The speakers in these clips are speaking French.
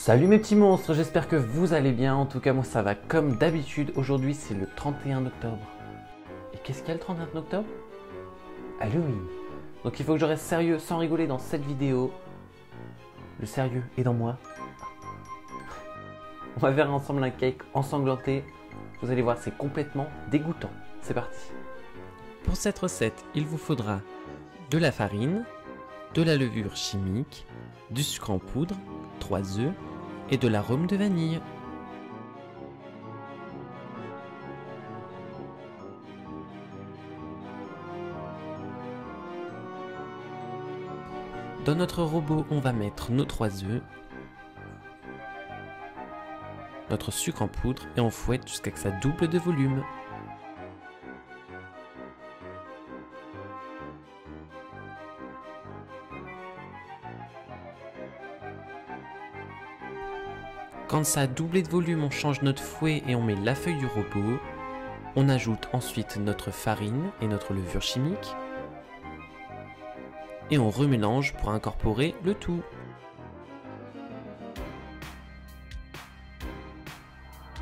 Salut mes petits monstres, j'espère que vous allez bien. En tout cas moi ça va comme d'habitude. Aujourd'hui c'est le 31 octobre. Et qu'est-ce qu'il y a le 31 octobre? Halloween. Donc il faut que je reste sérieux sans rigoler dans cette vidéo. Le sérieux est dans moi. On va faire ensemble un cake ensanglanté. Vous allez voir, c'est complètement dégoûtant. C'est parti. Pour cette recette, il vous faudra de la farine, de la levure chimique, du sucre en poudre, 3 œufs et de l'arôme de vanille. Dans notre robot, on va mettre nos 3 œufs, notre sucre en poudre et on fouette jusqu'à ce que ça double de volume. Quand ça a doublé de volume, on change notre fouet et on met la feuille du robot. On ajoute ensuite notre farine et notre levure chimique. Et on remélange pour incorporer le tout.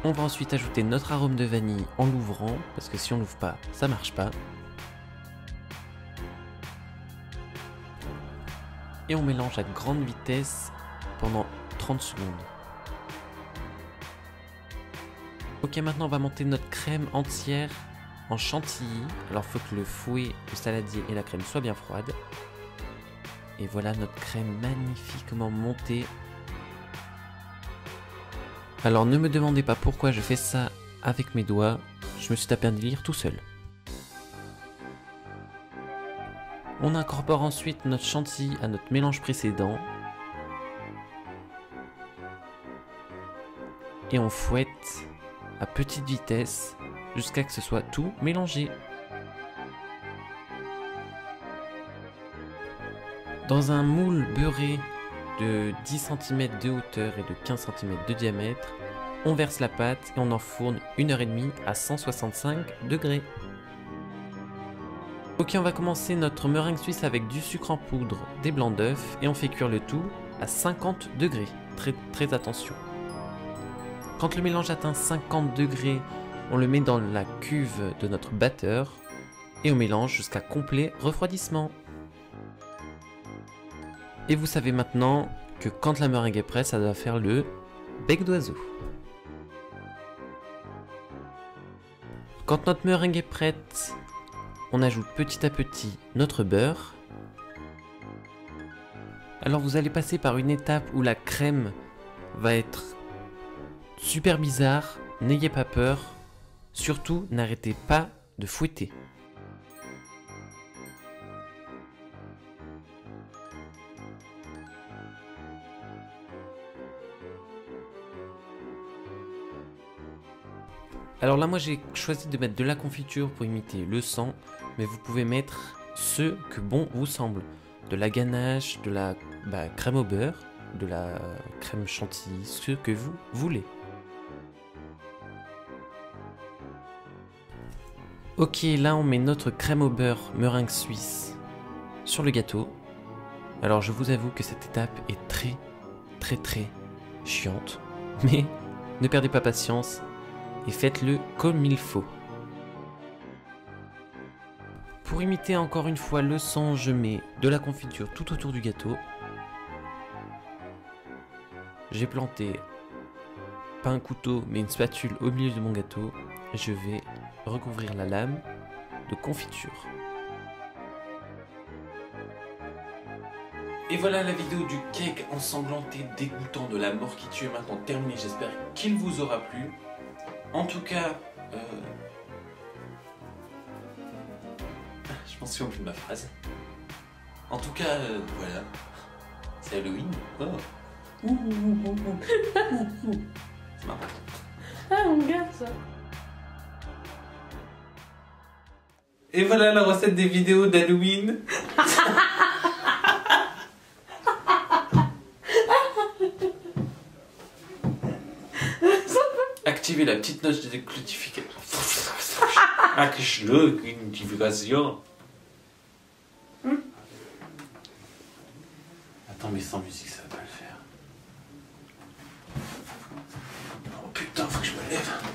On va ensuite ajouter notre arôme de vanille en l'ouvrant, parce que si on l'ouvre pas, ça marche pas. Et on mélange à grande vitesse pendant 30 secondes. Ok, maintenant on va monter notre crème entière en chantilly. Alors il faut que le fouet, le saladier et la crème soient bien froides. Et voilà notre crème magnifiquement montée. Alors ne me demandez pas pourquoi je fais ça avec mes doigts. Je me suis tapé un délire tout seul. On incorpore ensuite notre chantilly à notre mélange précédent. Et on fouette à petite vitesse jusqu'à ce que ce soit tout mélangé. Dans un moule beurré de 10 cm de hauteur et de 15 cm de diamètre, on verse la pâte et on enfourne 1h30 à 165 degrés. Ok, on va commencer notre meringue suisse avec du sucre en poudre, des blancs d'œufs et on fait cuire le tout à 50 degrés. Très attention. Quand le mélange atteint 50 degrés, on le met dans la cuve de notre batteur et on mélange jusqu'à complet refroidissement. Et vous savez maintenant que quand la meringue est prête, ça doit faire le bec d'oiseau. Quand notre meringue est prête, on ajoute petit à petit notre beurre. Alors vous allez passer par une étape où la crème va être super bizarre, n'ayez pas peur, surtout n'arrêtez pas de fouetter. Alors là moi j'ai choisi de mettre de la confiture pour imiter le sang, mais vous pouvez mettre ce que bon vous semble. De la ganache, de la crème au beurre, de la crème chantilly, ce que vous voulez. Ok, là on met notre crème au beurre meringue suisse sur le gâteau. Alors je vous avoue que cette étape est très chiante, mais ne perdez pas patience et faites-le comme il faut. Pour imiter encore une fois le sang, je mets de la confiture tout autour du gâteau. J'ai planté, pas un couteau, mais une spatule au milieu de mon gâteau. Et je vais recouvrir la lame de confiture. Et voilà, la vidéo du cake ensanglanté dégoûtant de la mort qui tue est maintenant terminée. J'espère qu'il vous aura plu. En tout cas, je pense que j'ai oublié ma phrase. En tout cas, voilà. C'est Halloween. Oh. C'est marrant. Ah, on regarde ça. Et voilà la recette des vidéos d'Halloween. Activez la petite note de décodification. Activez la notification. Attends, mais sans musique, ça va pas le faire. Allez, viens.